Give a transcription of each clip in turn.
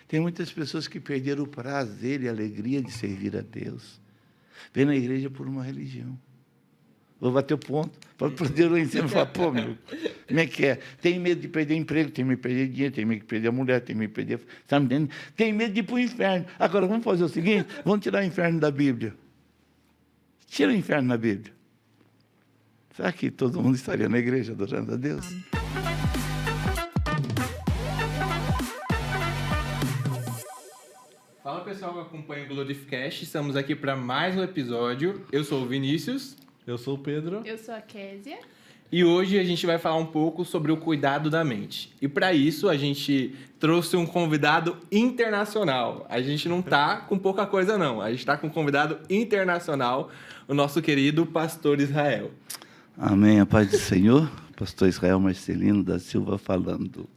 Tem muitas pessoas que perderam o prazer e a alegria de servir a Deus. Vem na igreja por uma religião. Vou bater o ponto, para poder lá em cima falar, pô, meu, como é que é? Tem medo de perder emprego, tem medo de perder dinheiro, tem medo de perder a mulher, tem medo de perder... Está me entendendo? Tem medo de ir para o inferno. Agora, vamos fazer o seguinte, vamos tirar o inferno da Bíblia. Tira o inferno da Bíblia. Será que todo mundo estaria na igreja adorando a Deus? Fala pessoal que acompanha o Glorificast, estamos aqui para mais um episódio. Eu sou o Vinícius. Eu sou o Pedro. Eu sou a Késia. E hoje a gente vai falar um pouco sobre o cuidado da mente. E para isso a gente trouxe um convidado internacional. A gente não tá com pouca coisa não, a gente está com um convidado internacional, o nosso querido pastor Israel. Amém, a paz do Senhor. Pastor Israel Marcelino da Silva falando.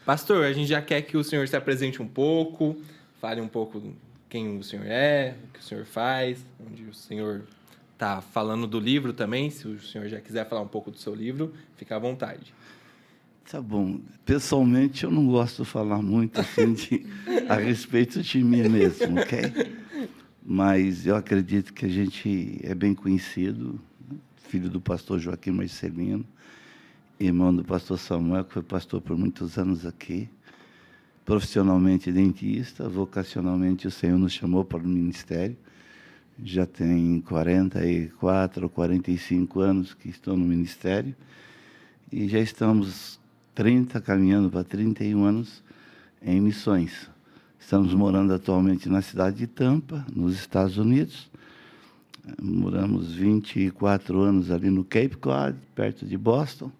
Pastor, a gente já quer que o senhor se apresente um pouco, fale um pouco quem o senhor é, o que o senhor faz, onde o senhor está falando do livro também. Se o senhor já quiser falar um pouco do seu livro, fica à vontade. Tá bom. Pessoalmente, eu não gosto de falar muito assim a respeito de mim mesmo, ok? Mas eu acredito que a gente é bem conhecido, filho do pastor Joaquim Marcelino, irmão do pastor Samuel, que foi pastor por muitos anos aqui, profissionalmente dentista, vocacionalmente o Senhor nos chamou para o ministério. Já tem 44 ou 45 anos que estou no ministério e já estamos 30, caminhando para 31 anos em missões. Estamos morando atualmente na cidade de Tampa, nos Estados Unidos. Moramos 24 anos ali no Cape Cod, perto de Boston.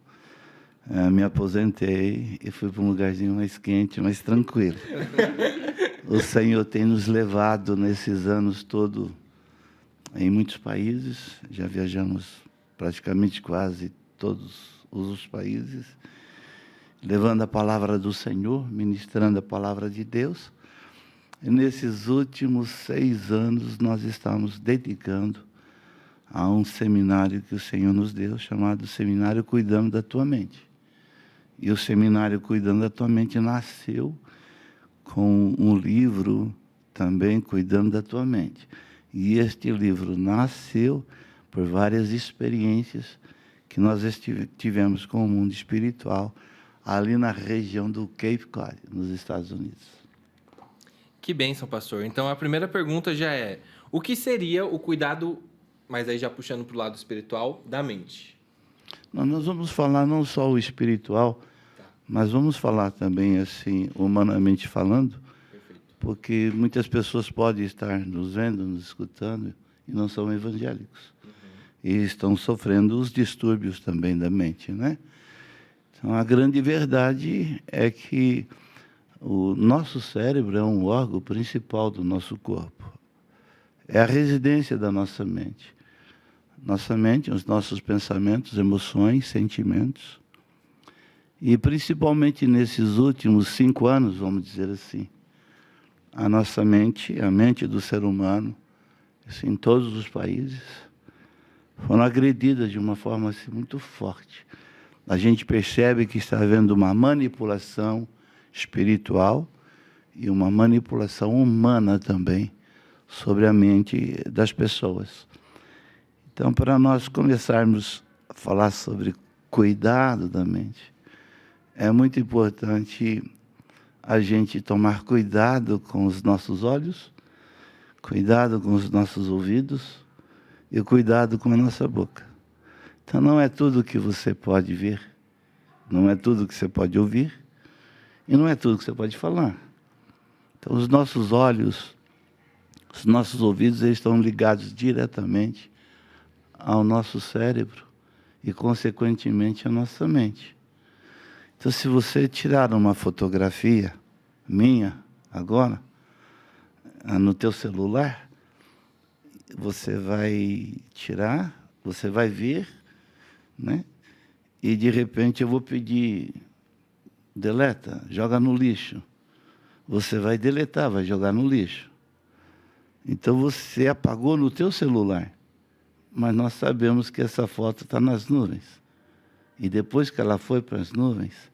Me aposentei e fui para um lugarzinho mais quente, mais tranquilo. O Senhor tem nos levado nesses anos todos em muitos países, já viajamos praticamente quase todos os países, levando a palavra do Senhor, ministrando a palavra de Deus. E nesses últimos 6 anos nós estamos dedicando a um seminário que o Senhor nos deu, chamado Seminário Cuidando da Tua Mente. E o Seminário Cuidando da Tua Mente nasceu com um livro também, Cuidando da Tua Mente. E este livro nasceu por várias experiências que nós tivemos com o mundo espiritual ali na região do Cape Cod, nos Estados Unidos. Que bênção, pastor. Então, a primeira pergunta já é, o que seria o cuidado, mas aí já puxando para o lado espiritual, da mente? Nós vamos falar não só o espiritual, mas vamos falar também, assim, humanamente falando, porque muitas pessoas podem estar nos vendo, nos escutando, e não são evangélicos. E estão sofrendo os distúrbios também da mente, né? Então, a grande verdade é que o nosso cérebro é um órgão principal do nosso corpo. É a residência da nossa mente. Nossa mente, os nossos pensamentos, emoções, sentimentos. E principalmente nesses últimos 5 anos, vamos dizer assim, a nossa mente, a mente do ser humano, assim, em todos os países, foram agredidas de uma forma assim, muito forte. A gente percebe que está havendo uma manipulação espiritual e uma manipulação humana também sobre a mente das pessoas. Então, para nós começarmos a falar sobre cuidado da mente, é muito importante a gente tomar cuidado com os nossos olhos, cuidado com os nossos ouvidos e cuidado com a nossa boca. Então, não é tudo que você pode ver, não é tudo que você pode ouvir e não é tudo que você pode falar. Então, os nossos olhos, os nossos ouvidos, eles estão ligados diretamente ao nosso cérebro e, consequentemente, à nossa mente. Então, se você tirar uma fotografia minha, agora, no teu celular, você vai tirar, você vai ver, né? E, de repente, eu vou pedir, deleta, joga no lixo. Você vai deletar, vai jogar no lixo. Então, você apagou no teu celular, mas nós sabemos que essa foto está nas nuvens. E depois que ela foi para as nuvens,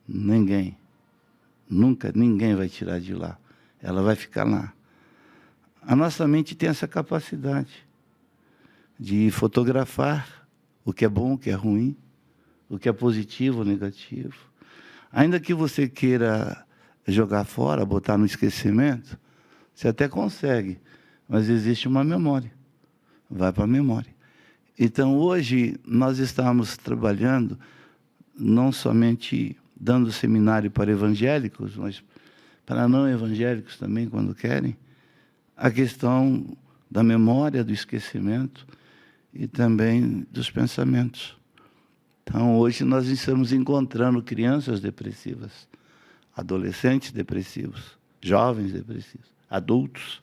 ninguém Nunca ninguém vai tirar de lá. Ela vai ficar lá. A nossa mente tem essa capacidade de fotografar o que é bom, o que é ruim, o que é positivo ou negativo. Ainda que você queira jogar fora, botar no esquecimento, você até consegue, mas existe uma memória. Vai para a memória. Então, hoje, nós estamos trabalhando, não somente dando seminário para evangélicos, mas para não evangélicos também, quando querem, a questão da memória, do esquecimento e também dos pensamentos. Então, hoje nós estamos encontrando crianças depressivas, adolescentes depressivos, jovens depressivos, adultos.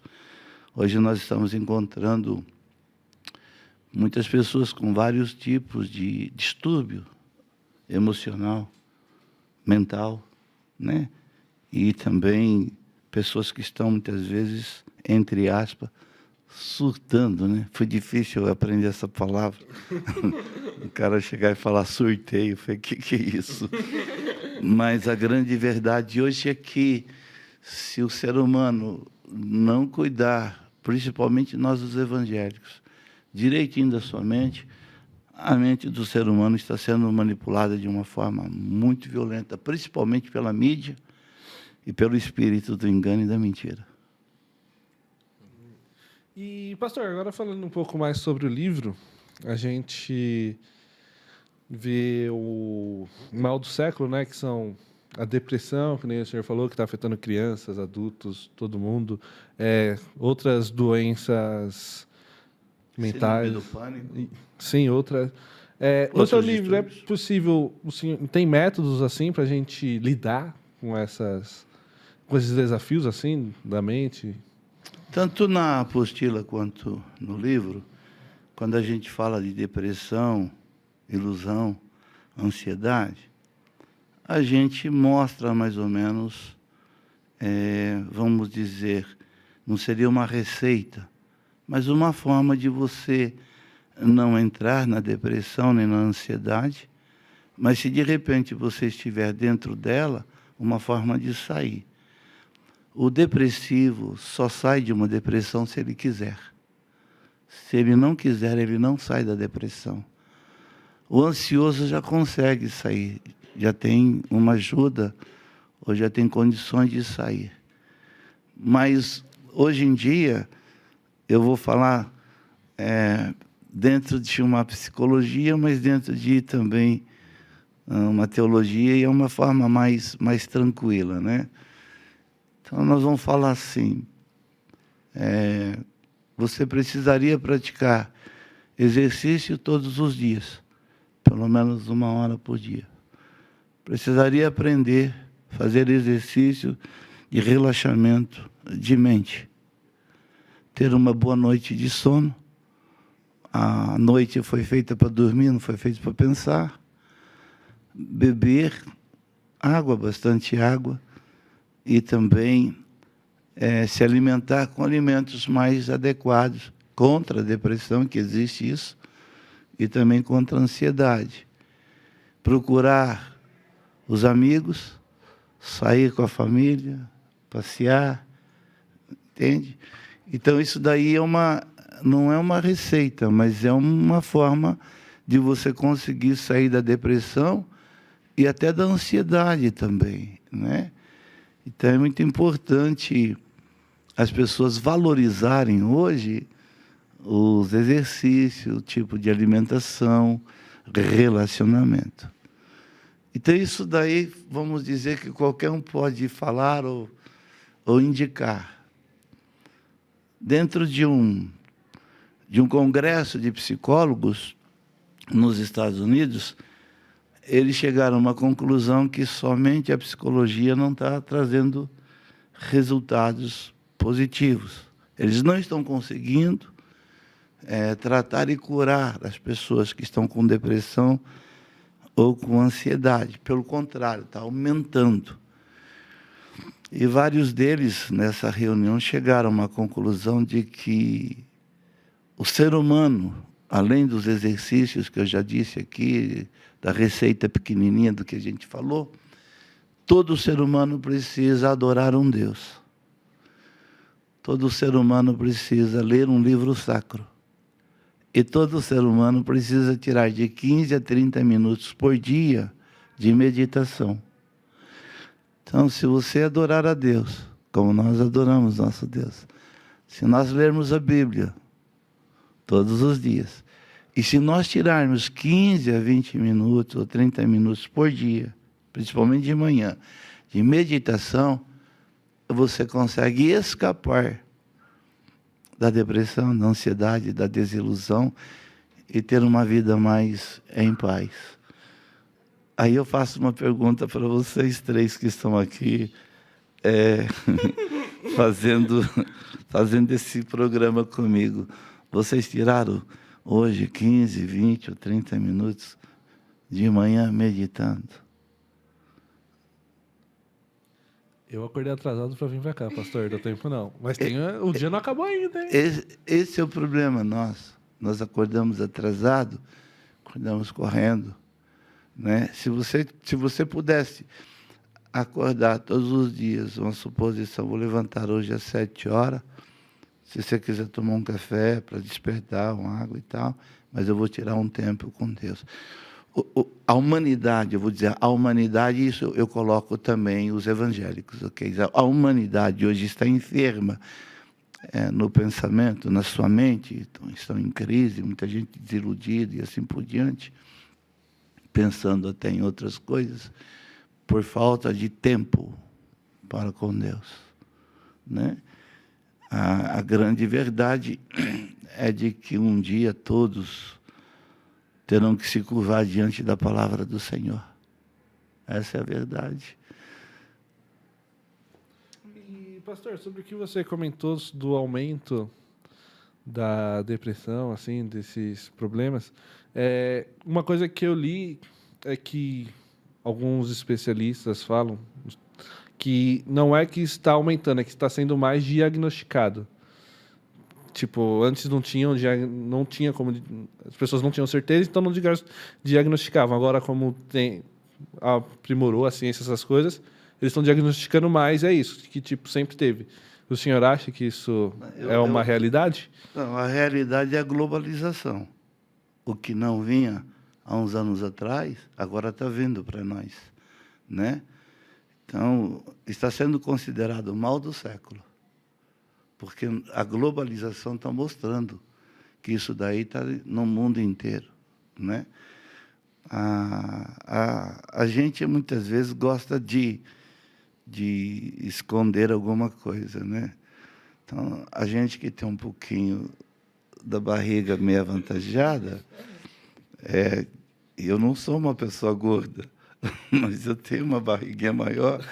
Hoje nós estamos encontrando muitas pessoas com vários tipos de distúrbio emocional, mental, né? E também pessoas que estão, muitas vezes, entre aspas, surtando, né? Foi difícil eu aprender essa palavra. O cara chegar e falar surtei, eu falei, que é isso? Mas a grande verdade hoje é que, se o ser humano não cuidar, principalmente nós os evangélicos, direitinho da sua mente, a mente do ser humano está sendo manipulada de uma forma muito violenta, principalmente pela mídia e pelo espírito do engano e da mentira. E, pastor, agora falando um pouco mais sobre o livro, a gente vê o mal do século, né, que são a depressão, que nem o senhor falou, que está afetando crianças, adultos, todo mundo, outras doenças mentais. Síndrome do pânico. Sim, outras. No seu livro, é possível, o senhor tem métodos assim para a gente lidar com esses desafios assim da mente? Tanto na apostila quanto no livro, quando a gente fala de depressão, ilusão, ansiedade, a gente mostra mais ou menos, vamos dizer, não seria uma receita, mas uma forma de você não entrar na depressão nem na ansiedade, mas se de repente você estiver dentro dela, uma forma de sair. O depressivo só sai de uma depressão se ele quiser. Se ele não quiser, ele não sai da depressão. O ansioso já consegue sair, já tem uma ajuda, ou já tem condições de sair. Mas, hoje em dia, eu vou falar dentro de uma psicologia, mas dentro de também uma teologia, e é uma forma mais tranquila, né? Então, nós vamos falar assim, você precisaria praticar exercício todos os dias, pelo menos 1 hora por dia. Precisaria aprender a fazer exercício de relaxamento de mente. Ter uma boa noite de sono. A noite foi feita para dormir, não foi feita para pensar. Beber água, bastante água. E também se alimentar com alimentos mais adequados contra a depressão, que existe isso, e também contra a ansiedade. Procurar os amigos, sair com a família, passear, entende? Então, isso daí não é uma receita, mas é uma forma de você conseguir sair da depressão e até da ansiedade também, né? Então, é muito importante as pessoas valorizarem hoje os exercícios, o tipo de alimentação, relacionamento. Então, isso daí, vamos dizer que qualquer um pode falar ou indicar. Dentro de um congresso de psicólogos nos Estados Unidos, eles chegaram a uma conclusão que somente a psicologia não está trazendo resultados positivos. Eles não estão conseguindo tratar e curar as pessoas que estão com depressão ou com ansiedade. Pelo contrário, está aumentando. E vários deles, nessa reunião, chegaram a uma conclusão de que o ser humano, além dos exercícios que eu já disse aqui, da receita pequenininha do que a gente falou, todo ser humano precisa adorar um Deus. Todo ser humano precisa ler um livro sacro. E todo ser humano precisa tirar de 15 a 30 minutos por dia de meditação. Então, se você adorar a Deus, como nós adoramos nosso Deus, se nós lermos a Bíblia todos os dias, e se nós tirarmos 15 a 20 minutos ou 30 minutos por dia, principalmente de manhã, de meditação, você consegue escapar da depressão, da ansiedade, da desilusão e ter uma vida mais em paz. Aí eu faço uma pergunta para vocês três que estão aqui fazendo esse programa comigo. Vocês tiraram hoje 15, 20 ou 30 minutos de manhã meditando? Eu acordei atrasado para vir para cá, pastor, deu tempo não. Mas o dia não acabou ainda, hein? Esse é o problema nosso. Nós acordamos atrasado, acordamos correndo, né? Se você pudesse acordar todos os dias, uma suposição, vou levantar hoje às 7 horas, se você quiser tomar um café para despertar, uma água e tal, mas eu vou tirar um tempo com Deus. A humanidade, eu vou dizer, a humanidade, isso eu coloco também os evangélicos, ok? A humanidade hoje está enferma no pensamento, na sua mente, estão em crise, muita gente desiludida e assim por diante, pensando até em outras coisas, por falta de tempo para com Deus, né? A grande verdade é de que um dia todos terão que se curvar diante da palavra do Senhor. Essa é a verdade. E, pastor, sobre o que você comentou do aumento da depressão, assim, desses problemas, uma coisa que eu li é que alguns especialistas falam que não é que está aumentando, é que está sendo mais diagnosticado. Tipo, antes não tinha como... As pessoas não tinham certeza, então não diagnosticavam. Agora, como aprimorou a ciência, essas coisas, eles estão diagnosticando mais, é isso, que tipo, sempre teve. O senhor acha que isso é uma realidade? Não, a realidade é a globalização. O que não vinha há uns anos atrás, agora está vindo para nós, né? Então, está sendo considerado o mal do século. Porque a globalização está mostrando que isso daí está no mundo inteiro, né? A gente muitas vezes gosta de esconder alguma coisa, né? Então, a gente que tem um pouquinho da barriga meio avantajada, eu não sou uma pessoa gorda, mas eu tenho uma barriguinha maior.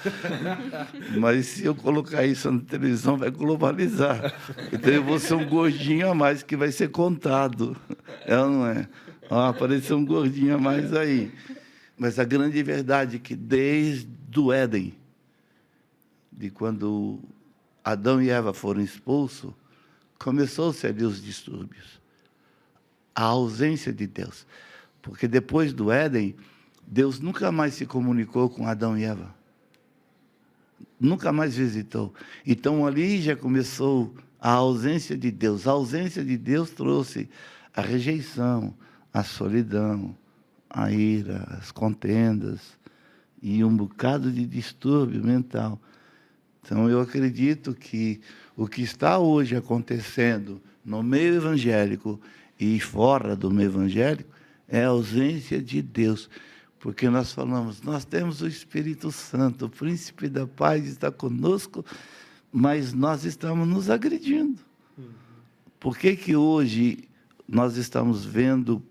Mas se eu colocar isso na televisão, vai globalizar. Então eu vou ser um gordinho a mais que vai ser contado. Não é? Apareceu um gordinho a mais aí. Mas a grande verdade é que desde o Éden, de quando Adão e Eva foram expulsos, começou-se ali os distúrbios. A ausência de Deus. Porque depois do Éden, Deus nunca mais se comunicou com Adão e Eva. Nunca mais visitou. Então, ali já começou a ausência de Deus. A ausência de Deus trouxe a rejeição, a solidão, a ira, as contendas e um bocado de distúrbio mental. Então, eu acredito que o que está hoje acontecendo no meio evangélico e fora do meio evangélico é a ausência de Deus. Porque nós falamos, nós temos o Espírito Santo, o Príncipe da Paz está conosco, mas nós estamos nos agredindo. Por que hoje nós estamos vendo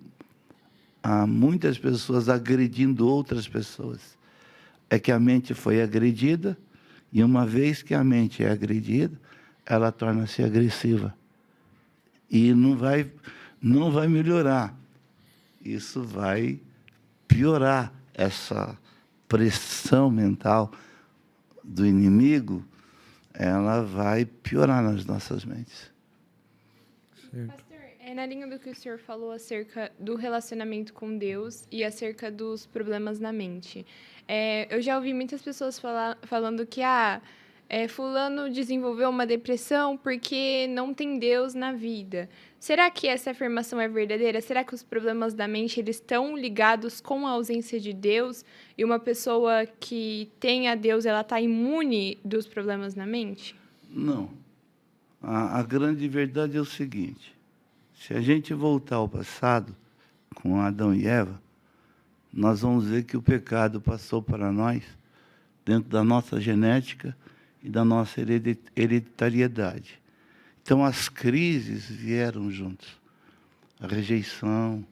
muitas pessoas agredindo outras pessoas? É que a mente foi agredida, e uma vez que a mente é agredida, ela torna-se agressiva. E não vai melhorar. Isso vai piorar. Essa pressão mental do inimigo, ela vai piorar nas nossas mentes. Pastor, É na linha do que o senhor falou acerca do relacionamento com Deus e acerca dos problemas na mente. Eu já ouvi muitas pessoas falando que fulano desenvolveu uma depressão porque não tem Deus na vida. Será que essa afirmação é verdadeira? Será que os problemas da mente eles estão ligados com a ausência de Deus e uma pessoa que tem a Deus ela está imune dos problemas na mente? Não. A grande verdade é o seguinte: se a gente voltar ao passado, com Adão e Eva, nós vamos ver que o pecado passou para nós, dentro da nossa genética e da nossa hereditariedade. Então, as crises vieram juntos. A rejeição.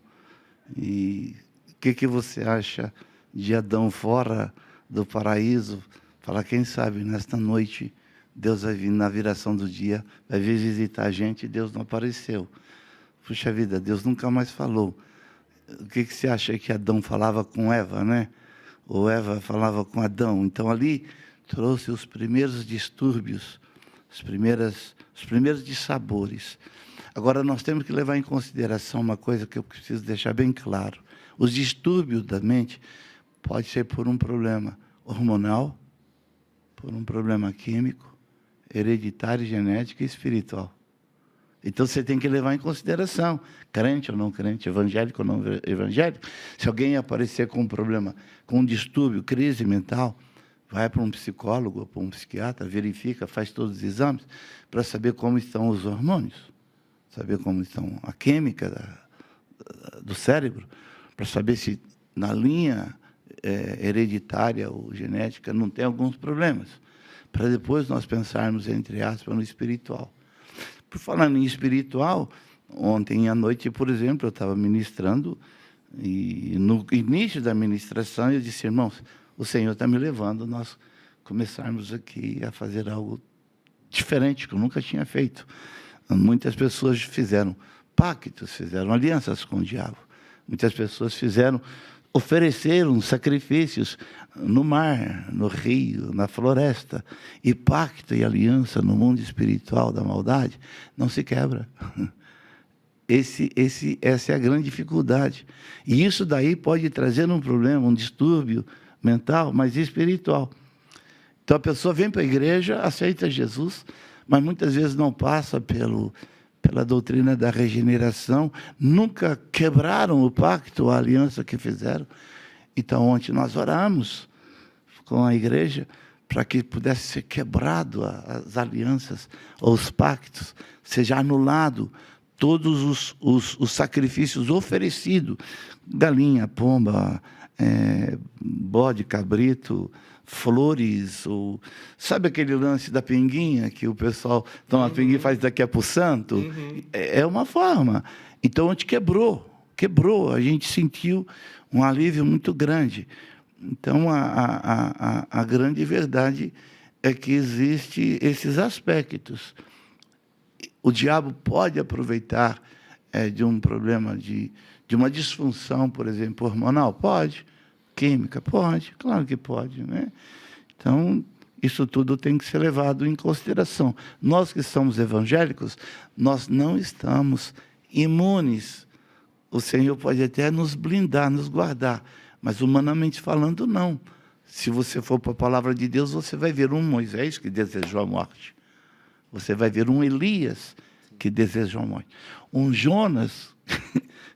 E o que você acha de Adão fora do paraíso? Fala, quem sabe, nesta noite, Deus vai vir na viração do dia, vai vir visitar a gente e Deus não apareceu. Puxa vida, Deus nunca mais falou. O que você acha que Adão falava com Eva, né? Ou Eva falava com Adão? Então, ali trouxe os primeiros distúrbios, os primeiros dissabores. Agora, nós temos que levar em consideração uma coisa que eu preciso deixar bem claro. Os distúrbios da mente pode ser por um problema hormonal, por um problema químico, hereditário, genético e espiritual. Então, você tem que levar em consideração, crente ou não crente, evangélico ou não evangélico. Se alguém aparecer com um problema, com um distúrbio, crise mental, vai para um psicólogo ou para um psiquiatra, verifica, faz todos os exames, para saber como estão os hormônios, saber como estão a química do cérebro, para saber se na linha hereditária ou genética não tem alguns problemas, para depois nós pensarmos, entre aspas, no espiritual. Por falar em espiritual, ontem à noite, por exemplo, eu estava ministrando, e no início da ministração eu disse, irmãos, o Senhor está me levando, nós começarmos aqui a fazer algo diferente, que eu nunca tinha feito. Muitas pessoas fizeram pactos, fizeram alianças com o diabo. Muitas pessoas ofereceram sacrifícios no mar, no rio, na floresta. E pacto e aliança no mundo espiritual da maldade não se quebra. Essa é a grande dificuldade. E isso daí pode trazer um problema, um distúrbio mental, mas espiritual. Então a pessoa vem para a igreja, aceita Jesus, mas muitas vezes não passa pela doutrina da regeneração, nunca quebraram o pacto, a aliança que fizeram. Então, ontem nós oramos com a igreja para que pudesse ser quebrado as alianças, ou os pactos, seja anulado todos os sacrifícios oferecidos, galinha, pomba, bode, cabrito, flores, ou sabe aquele lance da pinguinha que o pessoal toma a pinguinha e faz daqui para o santo? É uma forma. Então a gente quebrou, a gente sentiu um alívio muito grande. Então a grande verdade é que existe esses aspectos. O diabo pode aproveitar de um problema de uma disfunção, por exemplo, hormonal? Pode. Química? Pode, claro que pode, né? Então, isso tudo tem que ser levado em consideração. Nós que somos evangélicos, nós não estamos imunes. O Senhor pode até nos blindar, nos guardar, mas humanamente falando, não. Se você for para a palavra de Deus, você vai ver um Moisés que desejou a morte. Você vai ver um Elias que desejou a morte. Um Jonas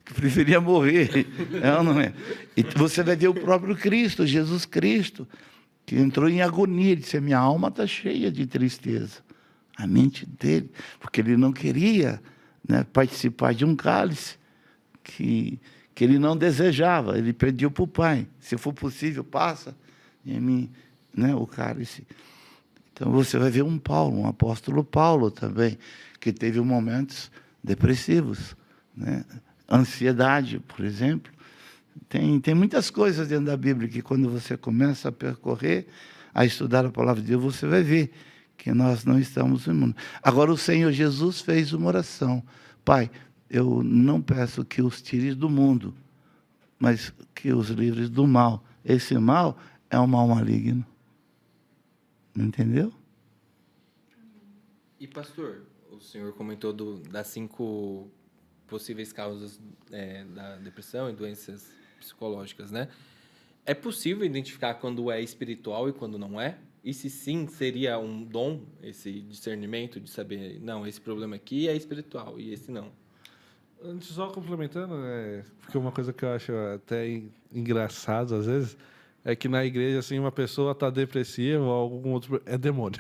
que preferia morrer. É ou não é? E você vai ver o próprio Cristo, Jesus Cristo, que entrou em agonia. Ele disse, minha alma está cheia de tristeza. A mente dele, porque ele não queria, né, participar de um cálice que ele não desejava. Ele pediu para o Pai, se for possível, passa em mim, né, o cálice. Então, você vai ver um Paulo, um apóstolo Paulo também, que teve momentos depressivos, né? Ansiedade, por exemplo. Tem muitas coisas dentro da Bíblia que, quando você começa a percorrer, a estudar a palavra de Deus, você vai ver que nós não estamos imunes. Agora, o Senhor Jesus fez uma oração. Pai, eu não peço que os tires do mundo, mas que os livres do mal. Esse mal é um mal maligno. Entendeu? E, pastor, o senhor comentou das 5 possíveis causas da depressão e doenças psicológicas, né? É possível identificar quando é espiritual e quando não é? E se sim, seria um dom esse discernimento de saber, não, esse problema aqui é espiritual e esse não? Antes, só complementando, porque uma coisa que eu acho até engraçado, às vezes, é que na igreja, assim, uma pessoa está depressiva ou algum outro... É demônio.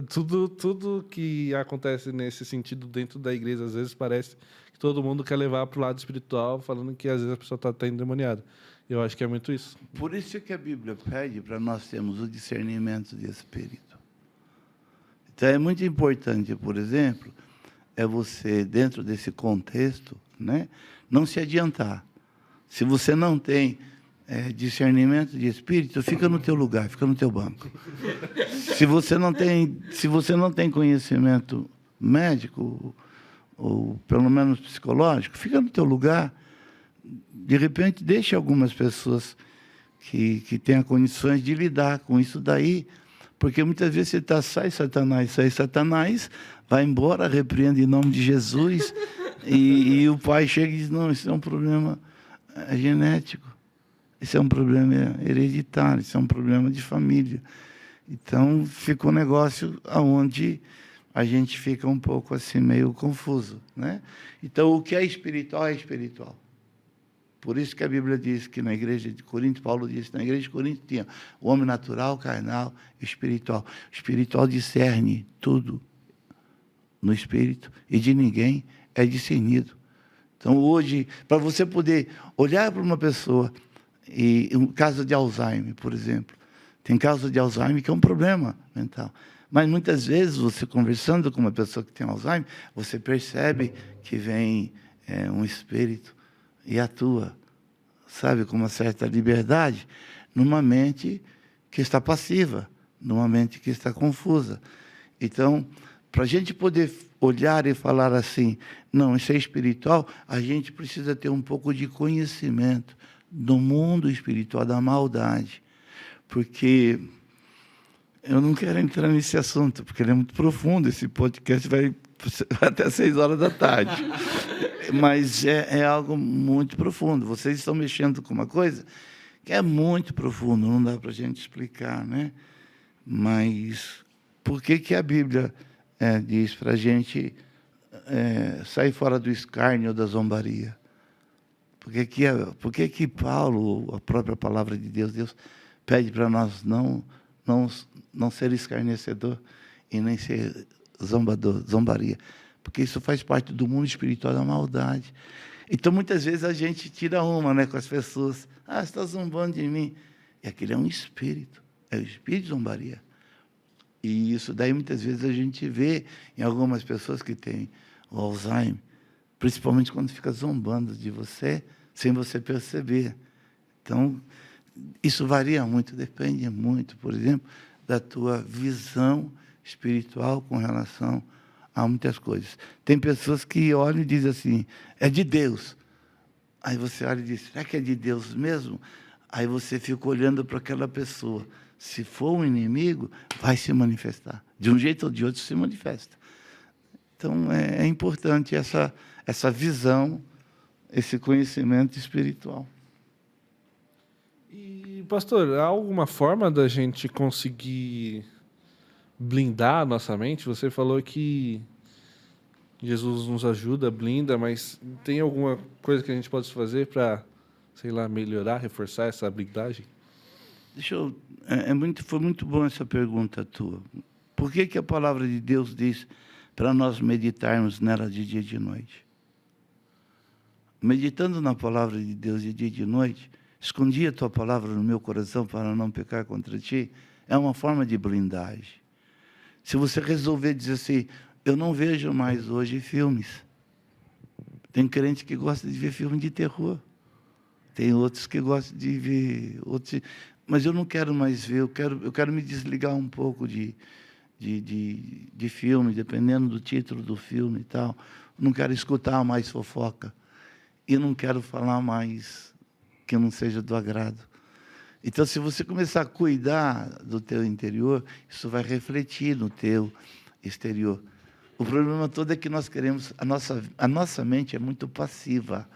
Tudo que acontece nesse sentido dentro da igreja, às vezes, parece que todo mundo quer levar para o lado espiritual, falando que, às vezes, a pessoa está até endemoniada. Eu acho que é muito isso. Por isso que a Bíblia pede para nós termos o discernimento de espírito. Então, é muito importante, por exemplo, você, dentro desse contexto, né, não se adiantar. Se você não tem discernimento de espírito, fica no teu lugar, fica no teu banco. Se você não tem conhecimento médico, ou pelo menos psicológico, fica no teu lugar. De repente, deixe algumas pessoas que tenham condições de lidar com isso daí, porque muitas vezes você sai Satanás, vai embora, repreende em nome de Jesus, e o pai chega e diz, não, isso é um problema genético, isso é um problema hereditário, isso é um problema de família. Então, fica um negócio onde a gente fica um pouco assim, meio confuso, né? Então, o que é espiritual é espiritual. Por isso que a Bíblia diz que na igreja de Corinto, Paulo disse, na igreja de Corinto tinha o homem natural, carnal e espiritual. O espiritual discerne tudo no espírito e de ninguém é discernido. Então, hoje, para você poder olhar para uma pessoa, e um caso de Alzheimer, por exemplo, tem caso de Alzheimer que é um problema mental. Mas, muitas vezes, você conversando com uma pessoa que tem Alzheimer, você percebe que vem um espírito e atua, sabe, com uma certa liberdade, numa mente que está passiva, numa mente que está confusa. Então, para a gente poder olhar e falar assim, não, isso é espiritual, a gente precisa ter um pouco de conhecimento do mundo espiritual, da maldade. Porque eu não quero entrar nesse assunto, porque ele é muito profundo, esse podcast vai até 6 horas da tarde. Mas é algo muito profundo. Vocês estão mexendo com uma coisa que é muito profundo, não dá para a gente explicar, né? Mas por que a Bíblia diz para a gente sair fora do escárnio ou da zombaria? Por que Paulo, a própria palavra de Deus pede para nós não ser escarnecedor e nem ser zombaria? Porque isso faz parte do mundo espiritual da maldade. Então, muitas vezes, a gente tira uma, né, com as pessoas. Ah, você está zombando de mim. E aquele é um espírito. É o espírito de zombaria. E isso daí, muitas vezes, a gente vê em algumas pessoas que têm o Alzheimer, principalmente quando fica zombando de você, sem você perceber. Então, isso varia muito, depende muito, por exemplo, da tua visão espiritual com relação a muitas coisas. Tem pessoas que olham e dizem assim, é de Deus. Aí você olha e diz, será que é de Deus mesmo? Aí você fica olhando para aquela pessoa. Se for um inimigo, vai se manifestar. De um jeito ou de outro se manifesta. Então, é importante essa visão, esse conhecimento espiritual. E, pastor, há alguma forma da gente conseguir blindar a nossa mente? Você falou que Jesus nos ajuda, blinda, mas tem alguma coisa que a gente pode fazer para, sei lá, melhorar, reforçar essa blindagem? Foi muito bom essa pergunta tua. Por que a palavra de Deus diz para nós meditarmos nela de dia e de noite? Meditando na palavra de Deus de dia e de noite, escondi a tua palavra no meu coração para não pecar contra ti, é uma forma de blindagem. Se você resolver dizer assim, eu não vejo mais hoje filmes. Tem crente que gosta de ver filme de terror. Tem outros que gostam de ver outros. Mas eu não quero mais ver, eu quero me desligar um pouco de filme, dependendo do título do filme e tal. Não quero escutar mais fofoca. E não quero falar mais que não seja do agrado. Então, se você começar a cuidar do teu interior, isso vai refletir no teu exterior. O problema todo é que nós queremos... A nossa mente é muito passiva.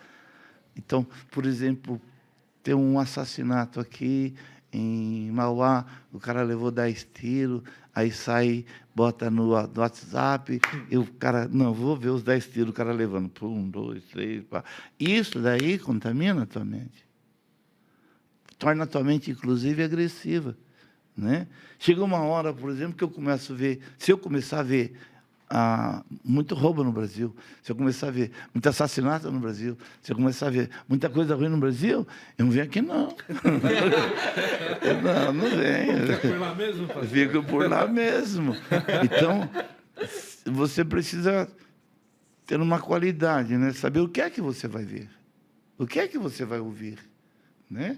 Então, por exemplo, tem um assassinato aqui em Mauá, o cara levou 10 tiros, aí sai, bota no WhatsApp, e o cara, não, vou ver os 10 tiros, o cara levando. 1, 2, 3, 4. Isso daí contamina a tua mente. Torna a tua mente, inclusive, agressiva. Né? Chega uma hora, por exemplo, que eu começo a ver, se eu começar a ver muito roubo no Brasil, se eu começar a ver muito assassinato no Brasil, se eu começar a ver muita coisa ruim no Brasil, eu não venho aqui, não. Não venho. Fica por lá mesmo, pastor? Fico por lá mesmo. Então, você precisa ter uma qualidade, né? Saber o que é que você vai ver, o que é que você vai ouvir, né?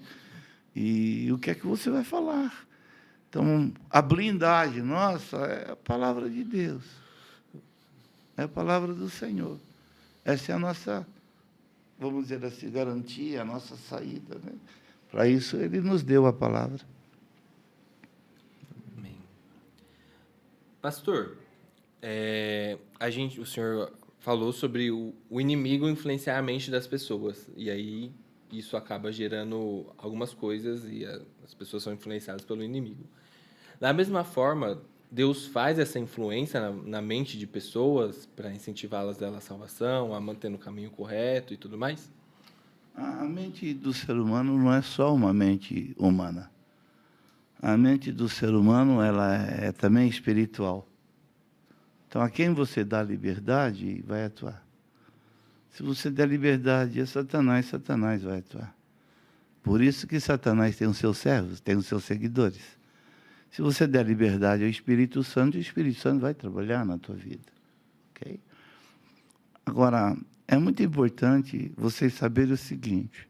E o que é que você vai falar. Então, a blindagem nossa é a palavra de Deus. É a palavra do Senhor. Essa é a nossa, vamos dizer assim, garantia, a nossa saída. Né? Para isso, Ele nos deu a palavra. Amém. Pastor, o senhor falou sobre o inimigo influenciar a mente das pessoas. E aí, isso acaba gerando algumas coisas e as pessoas são influenciadas pelo inimigo. Da mesma forma, Deus faz essa influência na mente de pessoas para incentivá-las à salvação, a manter no caminho correto e tudo mais? A mente do ser humano não é só uma mente humana. A mente do ser humano ela é também espiritual. Então, a quem você dá liberdade, vai atuar. Se você der liberdade a Satanás, Satanás vai atuar. Por isso que Satanás tem os seus servos, tem os seus seguidores. Se você der liberdade ao Espírito Santo, o Espírito Santo vai trabalhar na tua vida. Okay? Agora, é muito importante vocês saberem o seguinte: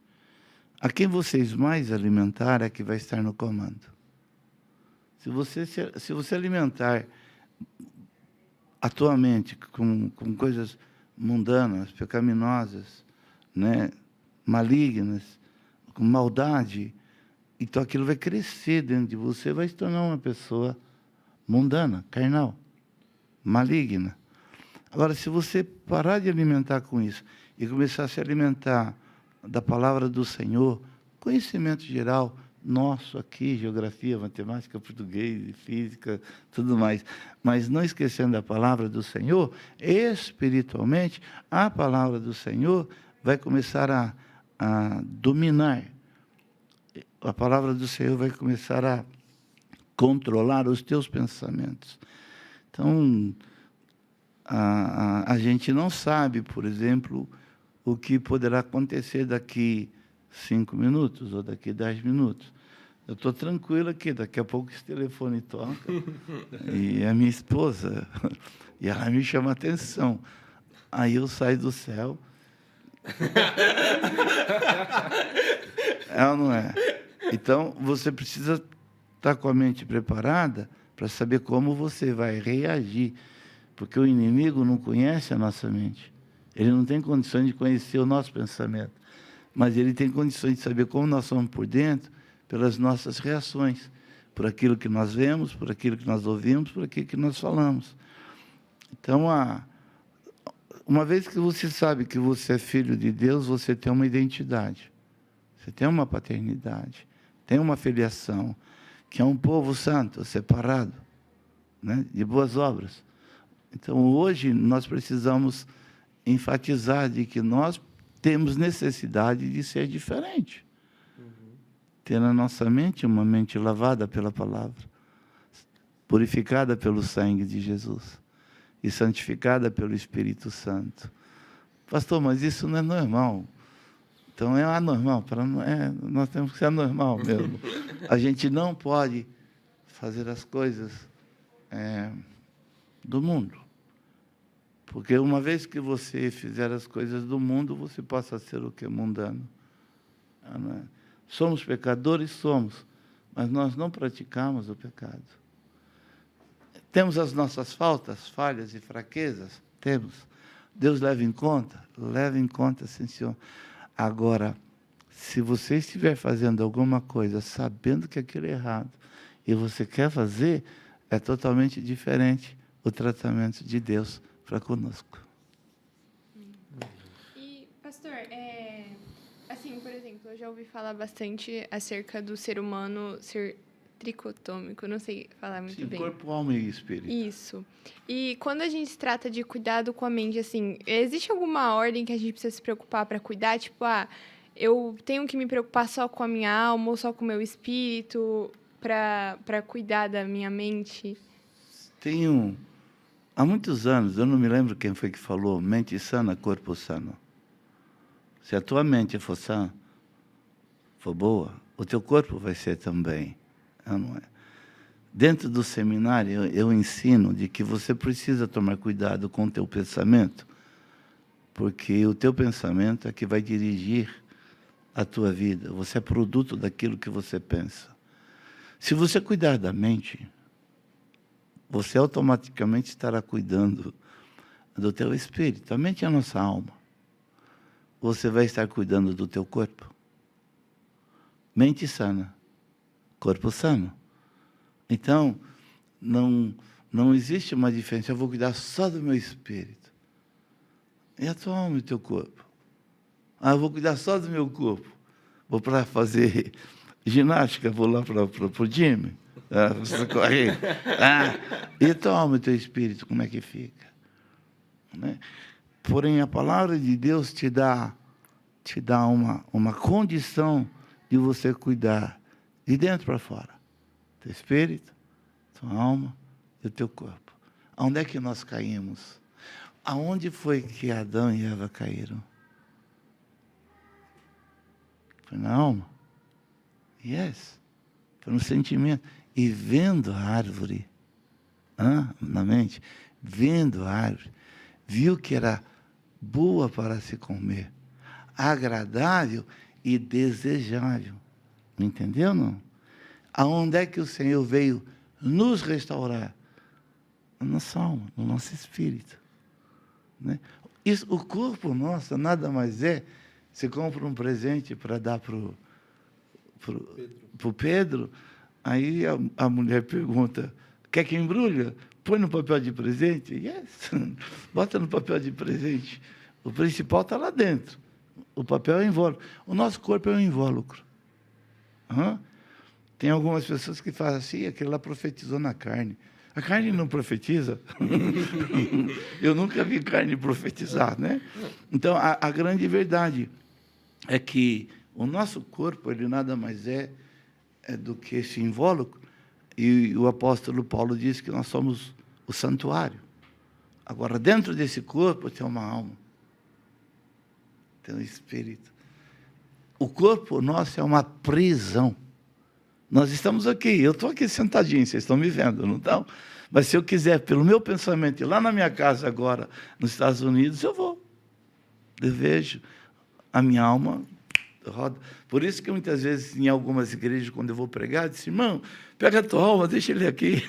a quem vocês mais alimentar é que vai estar no comando. Se você alimentar a tua mente com coisas mundanas, pecaminosas, né, malignas, com maldade, então aquilo vai crescer dentro de você, vai se tornar uma pessoa mundana, carnal, maligna. Agora, se você parar de alimentar com isso e começar a se alimentar da palavra do Senhor, conhecimento geral nosso aqui, geografia, matemática, português, física, tudo mais, mas não esquecendo da palavra do Senhor, espiritualmente, a palavra do Senhor vai começar a dominar. A palavra do Senhor vai começar a controlar os teus pensamentos. Então, a gente não sabe, por exemplo, o que poderá acontecer daqui 5 minutos ou daqui 10 minutos. Eu estou tranquilo aqui, daqui a pouco esse telefone toca e é minha esposa, e ela me chama a atenção. Aí eu saio do céu. É ou não é? Então, você precisa estar com a mente preparada para saber como você vai reagir. Porque o inimigo não conhece a nossa mente. Ele não tem condições de conhecer o nosso pensamento. Mas ele tem condições de saber como nós somos por dentro, pelas nossas reações. Por aquilo que nós vemos, por aquilo que nós ouvimos, por aquilo que nós falamos. Então, uma vez que você sabe que você é filho de Deus, você tem uma identidade. Você tem uma paternidade. Tem uma filiação, que é um povo santo, separado, né, de boas obras. Então, hoje, nós precisamos enfatizar de que nós temos necessidade de ser diferente. Ter na nossa mente uma mente lavada pela palavra, purificada pelo sangue de Jesus e santificada pelo Espírito Santo. Pastor, mas isso não é normal. Então, é anormal. Nós temos que ser anormal mesmo. A gente não pode fazer as coisas do mundo. Porque uma vez que você fizer as coisas do mundo, você passa a ser o que? Mundano. Não é? Somos pecadores? Somos. Mas nós não praticamos o pecado. Temos as nossas falhas e fraquezas? Temos. Deus leva em conta? Leva em conta, sim, Senhor. Agora, se você estiver fazendo alguma coisa sabendo que aquilo é errado e você quer fazer, é totalmente diferente o tratamento de Deus para conosco. E, pastor, assim, por exemplo, eu já ouvi falar bastante acerca do ser humano ser tricotômico, não sei falar muito Sim, bem. corpo, alma e espírito. Isso. E quando a gente se trata de cuidado com a mente, assim, existe alguma ordem que a gente precisa se preocupar para cuidar? Tipo, eu tenho que me preocupar só com a minha alma ou só com o meu espírito para cuidar da minha mente? Há muitos anos, eu não me lembro quem foi que falou, mente sana, corpo sano. Se a tua mente for sã, for boa, o teu corpo vai ser também. Não é? Dentro do seminário, eu ensino de que você precisa tomar cuidado com o teu pensamento, porque o teu pensamento é que vai dirigir a tua vida. Você é produto daquilo que você pensa. Se você cuidar da mente, você automaticamente estará cuidando do teu espírito. A mente é a nossa alma. Você vai estar cuidando do teu corpo. Mente sana, corpo sano. Então, não existe uma diferença. Eu vou cuidar só do meu espírito. E a tua alma e o teu corpo? Eu vou cuidar só do meu corpo. Vou para fazer ginástica, vou lá para o gym. Você correr. E a tua alma e o teu espírito, como é que fica? Né? Porém, a palavra de Deus te dá uma condição de você cuidar de dentro para fora. Teu espírito, tua alma e o teu corpo. Aonde é que nós caímos? Aonde foi que Adão e Eva caíram? Foi na alma? Yes. Foi no sentimento. E vendo a árvore, na mente, vendo a árvore, viu que era boa para se comer, agradável e desejável. Entendeu, não? Aonde é que o Senhor veio nos restaurar? Na nossa alma, no nosso espírito. Né? Isso, o corpo nosso nada mais é. Você compra um presente para dar para o Pedro, aí a mulher pergunta, quer que embrulha? Põe no papel de presente? Yes. Bota no papel de presente. O principal está lá dentro. O papel é invólucro. O nosso corpo é um invólucro. Tem algumas pessoas que fazem assim, aquele lá profetizou na carne. A carne não profetiza. Eu nunca vi carne profetizar, né? Então, a grande verdade é que o nosso corpo, ele nada mais é do que esse invólucro. E o apóstolo Paulo diz que nós somos o santuário. Agora, dentro desse corpo tem uma alma. Tem um espírito. O corpo nosso é uma prisão. Nós estamos aqui, eu estou aqui sentadinho, vocês estão me vendo, não estão? Mas se eu quiser, pelo meu pensamento, ir lá na minha casa agora, nos Estados Unidos, eu vou. Eu vejo, a minha alma roda. Por isso que muitas vezes, em algumas igrejas, quando eu vou pregar, eu disse, irmão, pega a tua alma, deixa ele aqui.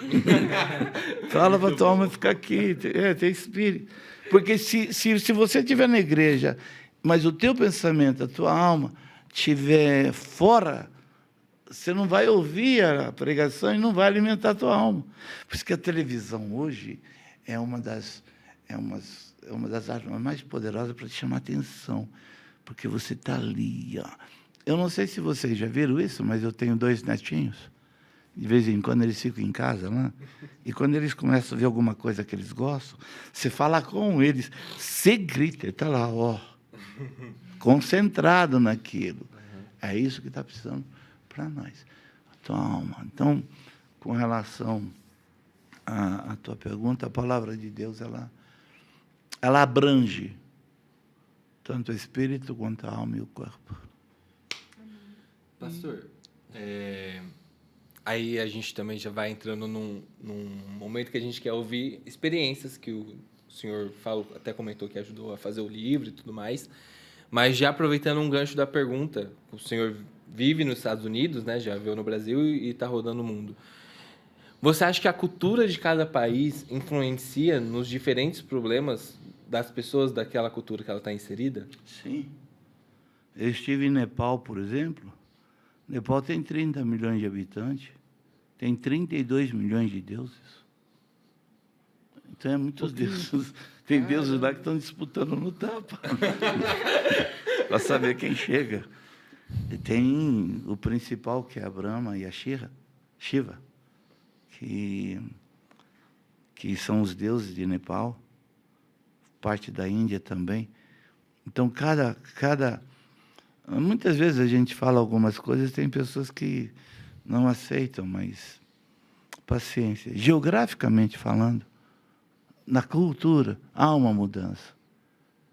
Fala para a tua alma ficar aqui, tem espírito. Porque se você estiver na igreja, mas o teu pensamento, a tua alma, estiver fora, você não vai ouvir a pregação e não vai alimentar a tua alma. Por isso que a televisão hoje é uma das armas mais poderosas para te chamar a atenção. Porque você está ali. Eu não sei se vocês já viram isso, mas eu tenho 2 netinhos. De vez em quando eles ficam em casa lá. E quando eles começam a ver alguma coisa que eles gostam, você fala com eles, você grita, ele está lá, concentrado naquilo. É isso que está precisando para nós. A tua alma. Então, com relação à tua pergunta, a palavra de Deus, ela abrange tanto o espírito quanto a alma e o corpo. Pastor, aí a gente também já vai entrando num momento que a gente quer ouvir experiências que o senhor falou, até comentou que ajudou a fazer o livro e tudo mais, mas já aproveitando um gancho da pergunta, o senhor vive nos Estados Unidos, né, já veio no Brasil e está rodando o mundo. Você acha que a cultura de cada país influencia nos diferentes problemas das pessoas daquela cultura que ela está inserida? Sim. Eu estive em Nepal, por exemplo. Nepal tem 30 milhões de habitantes, tem 32 milhões de deuses. Tem muitos deuses. Tem deuses lá que estão disputando no tapa. Para saber quem chega. E tem o principal, que é a Brahma e a Shiva, que são os deuses de Nepal, parte da Índia também. Então, muitas vezes a gente fala algumas coisas, tem pessoas que não aceitam, mas paciência. Geograficamente falando, na cultura, há uma mudança.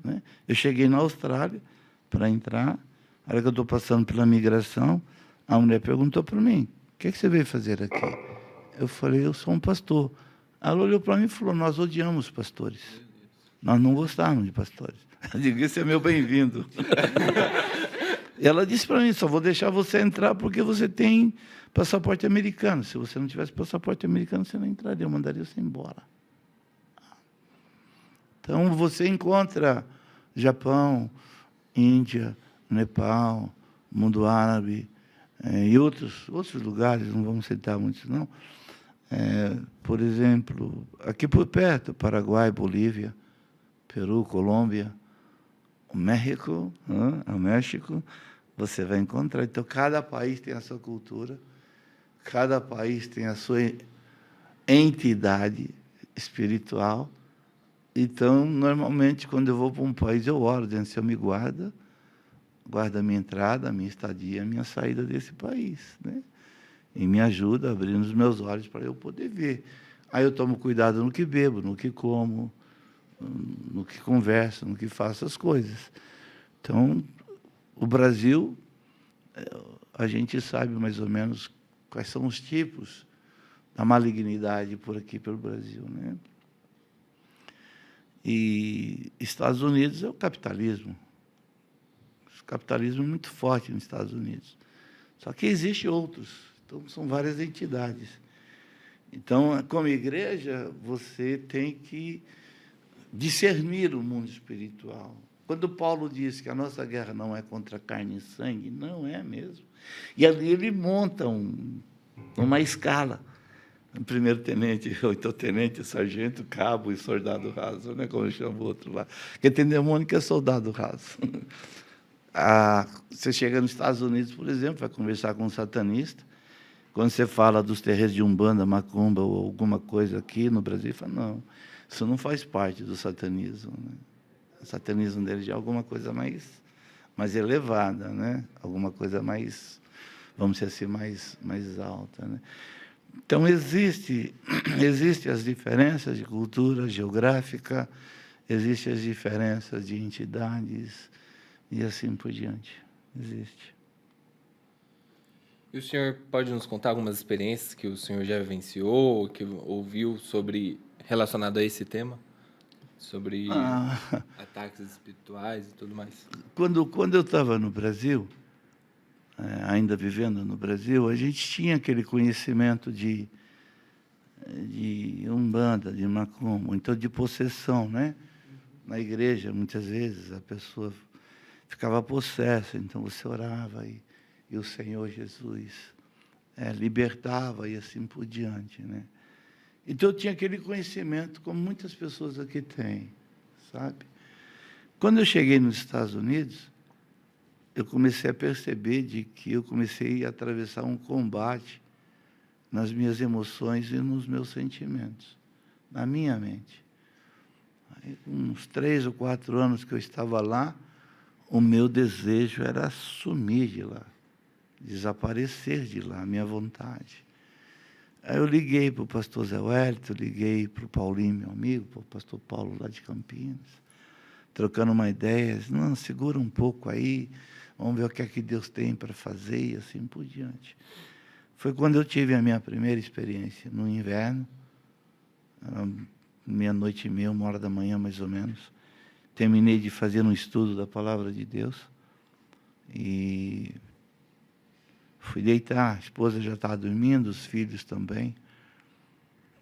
Né? Eu cheguei na Austrália para entrar, a hora que eu estou passando pela migração, a mulher perguntou para mim, o que você veio fazer aqui? Eu falei, eu sou um pastor. Ela olhou para mim e falou, nós odiamos pastores. Nós não gostávamos de pastores. Eu digo, esse é meu bem-vindo. E ela disse para mim, só vou deixar você entrar porque você tem passaporte americano. Se você não tivesse passaporte americano, você não entraria, eu mandaria você embora. Então, você encontra Japão, Índia, Nepal, mundo árabe, e outros lugares, não vamos citar muitos, não. Por exemplo, aqui por perto, Paraguai, Bolívia, Peru, Colômbia, o México, você vai encontrar. Então, cada país tem a sua cultura, cada país tem a sua entidade espiritual. Então, normalmente, quando eu vou para um país, eu oro, dizendo, Senhor, me guarda a minha entrada, a minha estadia, a minha saída desse país, né? E me ajuda a abrir os meus olhos para eu poder ver. Aí eu tomo cuidado no que bebo, no que como, no que converso, no que faço as coisas. Então, o Brasil, a gente sabe mais ou menos quais são os tipos da malignidade por aqui, pelo Brasil, né? E Estados Unidos é o capitalismo. O capitalismo é muito forte nos Estados Unidos. Só que existem outros. Então, são várias entidades. Então, como igreja, você tem que discernir o mundo espiritual. Quando Paulo diz que a nossa guerra não é contra carne e sangue, não é mesmo. E ali ele monta uma escala. Um primeiro-tenente, ou então tenente, sargento, cabo e soldado raso, né, como chama o outro lá. Porque tem demônio que é soldado raso. Você chega nos Estados Unidos, por exemplo, vai conversar com um satanista. Quando você fala dos terreiros de Umbanda, Macumba ou alguma coisa aqui no Brasil, fala, não, isso não faz parte do satanismo. Né? O satanismo dele já é alguma coisa mais elevada, né? Alguma coisa mais, vamos dizer assim, mais alta. Né? Então, existem as diferenças de cultura geográfica, existem as diferenças de entidades e assim por diante. Existe. E o senhor pode nos contar algumas experiências que o senhor já vivenciou, que ouviu relacionado a esse tema? Sobre ataques espirituais e tudo mais? Quando eu estava no Brasil, ainda vivendo no Brasil, a gente tinha aquele conhecimento de Umbanda, de Macumba, então de possessão, né? Na igreja, muitas vezes, a pessoa ficava possessa, então você orava e o Senhor Jesus libertava e assim por diante, né? Então, eu tinha aquele conhecimento, como muitas pessoas aqui têm, sabe? Quando eu cheguei nos Estados Unidos, eu comecei a perceber de que eu comecei a atravessar um combate nas minhas emoções e nos meus sentimentos, na minha mente. Aí, com uns 3 ou 4 anos que eu estava lá, o meu desejo era sumir de lá, desaparecer de lá, a minha vontade. Aí eu liguei para o pastor Zé Wellington, liguei para o Paulinho, meu amigo, para o pastor Paulo lá de Campinas, trocando uma ideia, não, segura um pouco aí, vamos ver o que é que Deus tem para fazer e assim por diante. Foi quando eu tive a minha primeira experiência, no inverno, era 00:30, 1h mais ou menos. Terminei de fazer um estudo da Palavra de Deus e fui deitar, a esposa já estava dormindo, os filhos também.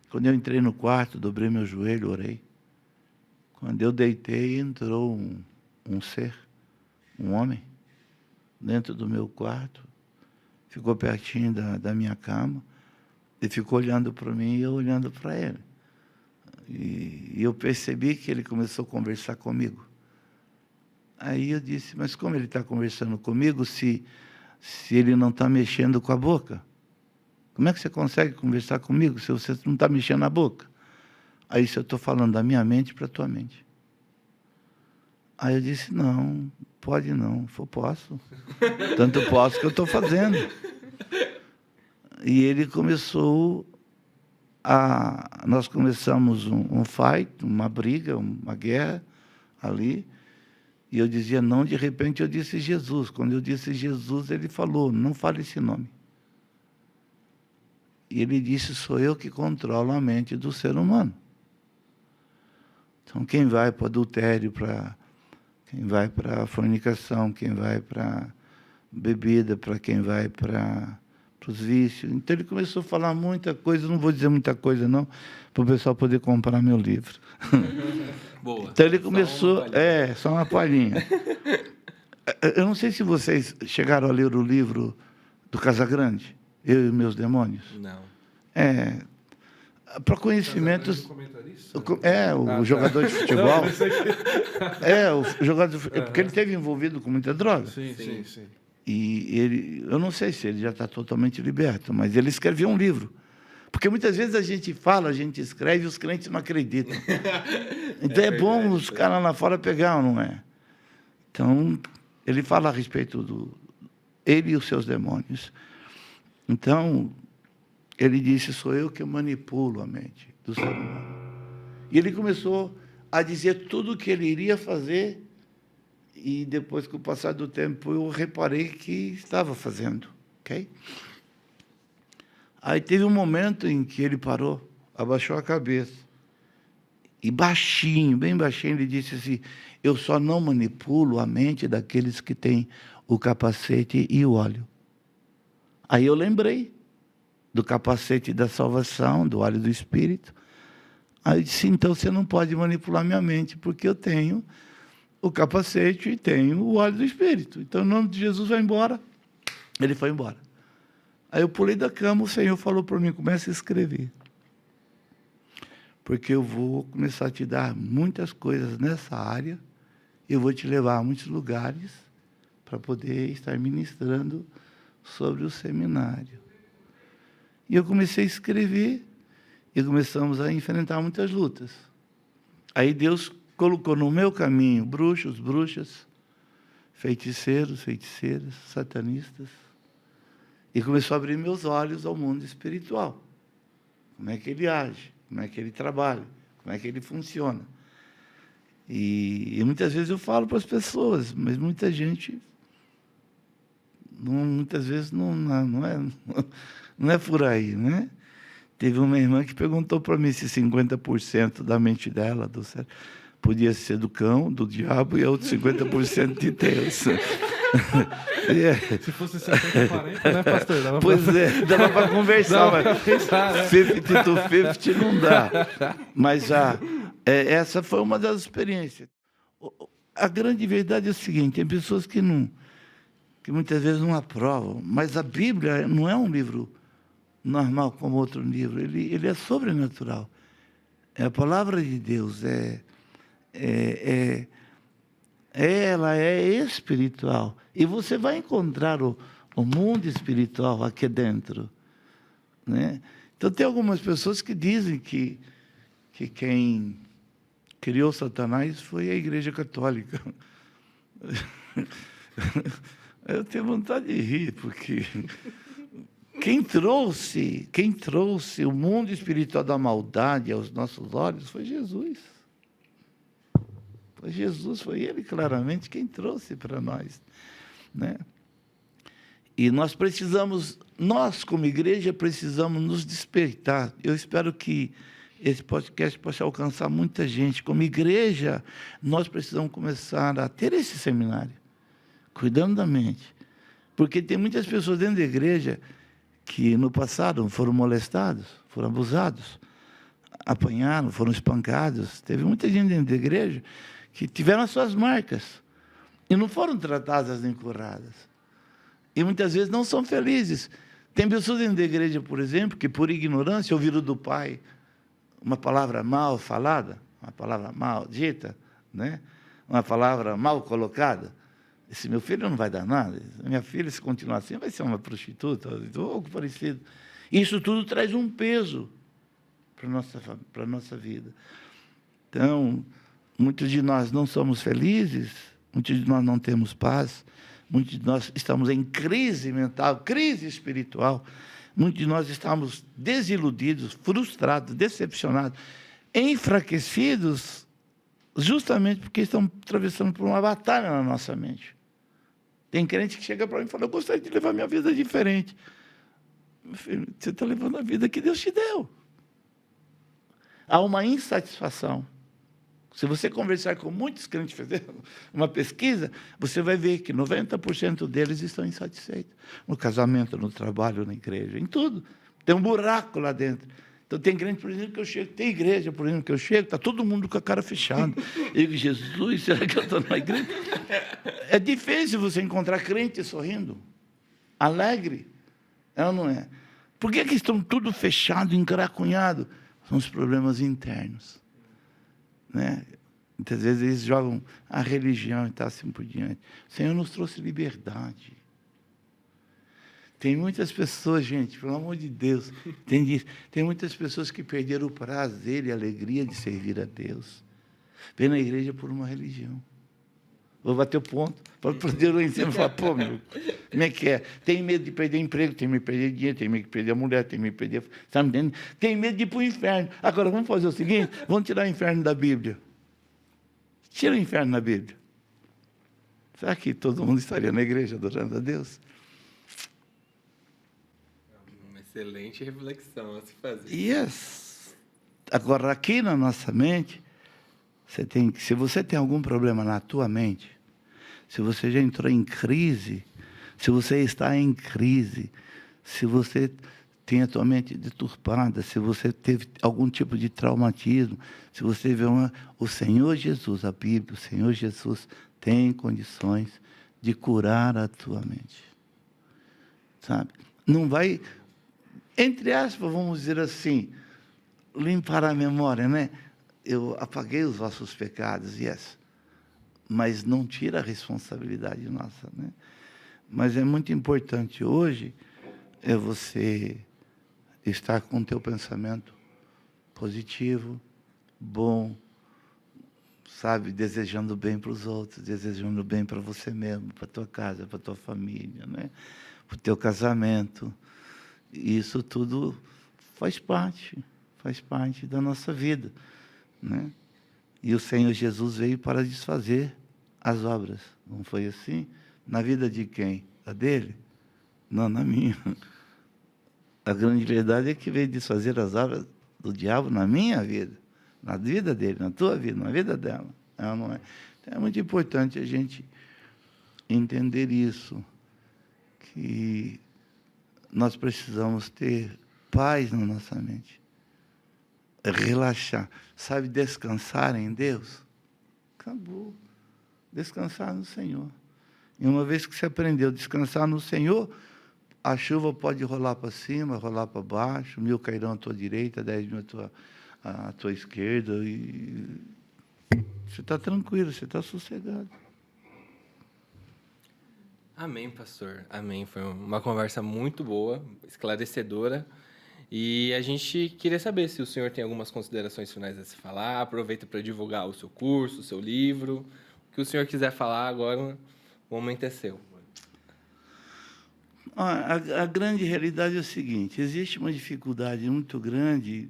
Quando eu entrei no quarto, dobrei meu joelho, orei. Quando eu deitei, entrou um ser, um homem, dentro do meu quarto, ficou pertinho da minha cama, e ficou olhando para mim e eu olhando para ele. E E eu percebi que ele começou a conversar comigo. Aí eu disse, mas como ele está conversando comigo se ele não está mexendo com a boca? Como é que você consegue conversar comigo se você não está mexendo a boca? Aí se eu estou falando da minha mente para a tua mente. Aí eu disse, não, pode não. Eu posso. Tanto posso que eu estou fazendo. E ele começou nós começamos um fight, uma briga, uma guerra ali. E eu dizia não, de repente eu disse Jesus. Quando eu disse Jesus, ele falou, não fale esse nome. E ele disse, sou eu que controlo a mente do ser humano. Então, quem vai para o adultério, quem vai para a fornicação, quem vai para a bebida, para quem vai para os vícios. Então, ele começou a falar muita coisa, não vou dizer muita coisa, não, para o pessoal poder comprar meu livro. Boa. Então, ele começou... Só uma palhinha. Eu não sei se vocês chegaram a ler o livro do Casagrande, Eu e Meus Demônios. Não. Para conhecimentos... o jogador de futebol. Não, o jogador de futebol. Porque ele esteve envolvido com muita droga. Sim. E ele, eu não sei se ele já está totalmente liberto, mas ele escreveu um livro. Porque muitas vezes a gente fala, a gente escreve e os crentes não acreditam. Então é bom os caras lá fora pegar, não é? Então, ele fala a respeito ele e os seus demônios. Então, ele disse, sou eu que manipulo a mente do ser humano. E ele começou a dizer tudo o que ele iria fazer, e depois, com o passar do tempo, eu reparei que estava fazendo. Okay? Aí teve um momento em que ele parou, abaixou a cabeça, e baixinho, bem baixinho, ele disse assim, eu só não manipulo a mente daqueles que têm o capacete e o óleo. Aí eu lembrei do capacete da salvação, do óleo do Espírito. Aí eu disse, então você não pode manipular minha mente, porque eu tenho o capacete e tenho o óleo do Espírito. Então, em nome de Jesus, vai embora. Ele foi embora. Aí eu pulei da cama, o Senhor falou para mim, comece a escrever. Porque eu vou começar a te dar muitas coisas nessa área, eu vou te levar a muitos lugares para poder estar ministrando sobre o seminário. E eu comecei a escrever, e começamos a enfrentar muitas lutas. Aí Deus colocou no meu caminho bruxos, bruxas, feiticeiros, feiticeiras, satanistas, e começou a abrir meus olhos ao mundo espiritual. Como é que ele age, como é que ele trabalha, como é que ele funciona. E muitas vezes eu falo para as pessoas, mas muita gente, muitas vezes não é por aí, né? Teve uma irmã que perguntou para mim se 50% da mente dela, do cérebro, podia ser do cão, do diabo, e outro 50% de Deus. Se fosse 50-40, né, pastor? Dava para conversar, mas pensar, né? 50 to 50 não dá. Mas essa foi uma das experiências. A grande verdade é o seguinte, tem pessoas que muitas vezes não aprovam, mas a Bíblia não é um livro normal como outro livro, ele é sobrenatural. É a palavra de Deus, ela é espiritual. E você vai encontrar o mundo espiritual aqui dentro. Né? Então, tem algumas pessoas que dizem que quem criou Satanás foi a Igreja Católica. Eu tenho vontade de rir, porque quem trouxe o mundo espiritual da maldade aos nossos olhos foi Jesus. Foi Jesus, foi Ele claramente quem trouxe para nós. Né? E nós como igreja, precisamos nos despertar. Eu espero que esse podcast possa alcançar muita gente. Como igreja, nós precisamos começar a ter esse seminário, cuidando da mente. Porque tem muitas pessoas dentro da igreja que no passado foram molestados, foram abusados, apanharam, foram espancados. Teve muita gente dentro da igreja que tiveram as suas marcas e não foram tratadas nem curadas. E muitas vezes não são felizes. Tem pessoas dentro da igreja, por exemplo, que por ignorância ouviram do pai uma palavra mal falada, uma palavra maldita, né? Uma palavra mal colocada, esse meu filho não vai dar nada. Minha filha, se continuar assim, vai ser uma prostituta, ou algo parecido. Isso tudo traz um peso para a nossa vida. Então, muitos de nós não somos felizes, muitos de nós não temos paz, muitos de nós estamos em crise mental, crise espiritual, muitos de nós estamos desiludidos, frustrados, decepcionados, enfraquecidos, justamente porque estão atravessando por uma batalha na nossa mente. Tem crente que chega para mim e fala, eu gostaria de levar minha vida diferente. Meu filho, você está levando a vida que Deus te deu. Há uma insatisfação. Se você conversar com muitos crentes, fazer uma pesquisa, você vai ver que 90% deles estão insatisfeitos. No casamento, no trabalho, na igreja, em tudo. Tem um buraco lá dentro. Então, tem crente, por exemplo, que eu chego, tem igreja, por exemplo, que eu chego, está todo mundo com a cara fechada. Eu digo, Jesus, será que eu estou na igreja? É difícil você encontrar crente sorrindo, alegre. É ou não é? Por que estão tudo fechado, encracunhado? São os problemas internos. Né? Muitas vezes eles jogam a religião e tal, assim por diante. O Senhor nos trouxe liberdade. Tem muitas pessoas, gente, pelo amor de Deus, tem muitas pessoas que perderam o prazer e a alegria de servir a Deus. Vem na igreja por uma religião. Vou bater o ponto. Pode perder lá em cima e falar, pô, meu, como é que é? Tem medo de perder emprego, tem medo de perder dinheiro, tem medo de perder a mulher, tem medo de perder... Está me entendendo? Tem medo de ir para o inferno. Agora, vamos fazer o seguinte, vamos tirar o inferno da Bíblia. Tira o inferno da Bíblia. Será que todo mundo estaria na igreja adorando a Deus? Uma excelente reflexão a se fazer. Yes. Agora, aqui na nossa mente, se você tem algum problema na tua mente, se você já entrou em crise, se você está em crise, se você tem a tua mente deturpada, se você teve algum tipo de traumatismo, se você vê o Senhor Jesus, a Bíblia, o Senhor Jesus tem condições de curar a tua mente. Sabe? Não vai, entre aspas, vamos dizer assim, limpar a memória, né? Eu apaguei os vossos pecados, yes. Mas não tira a responsabilidade nossa, né? Mas é muito importante hoje você estar com o teu pensamento positivo, bom, sabe, desejando bem para os outros, desejando bem para você mesmo, para a tua casa, para a tua família, né? Para o teu casamento. E isso tudo faz parte da nossa vida, né? E o Senhor Jesus veio para desfazer as obras. Não foi assim? Na vida de quem? A dele? Não, na minha. A grande verdade é que veio desfazer as obras do diabo na minha vida, na vida dele, na tua vida, na vida dela. Não é? Então, é muito importante a gente entender isso, que nós precisamos ter paz na nossa mente. Relaxar, sabe, descansar em Deus, acabou. Descansar no Senhor. E uma vez que você aprendeu a descansar no Senhor, a chuva pode rolar para cima, rolar para baixo, 1000 cairão à tua direita, 10.000 à tua esquerda, e você está tranquilo, você está sossegado. Amém, pastor. Amém. Foi uma conversa muito boa, esclarecedora. E a gente queria saber se o senhor tem algumas considerações finais a se falar. Aproveita para divulgar o seu curso, o seu livro. O que o senhor quiser falar agora, o momento é seu. A grande realidade é o seguinte, existe uma dificuldade muito grande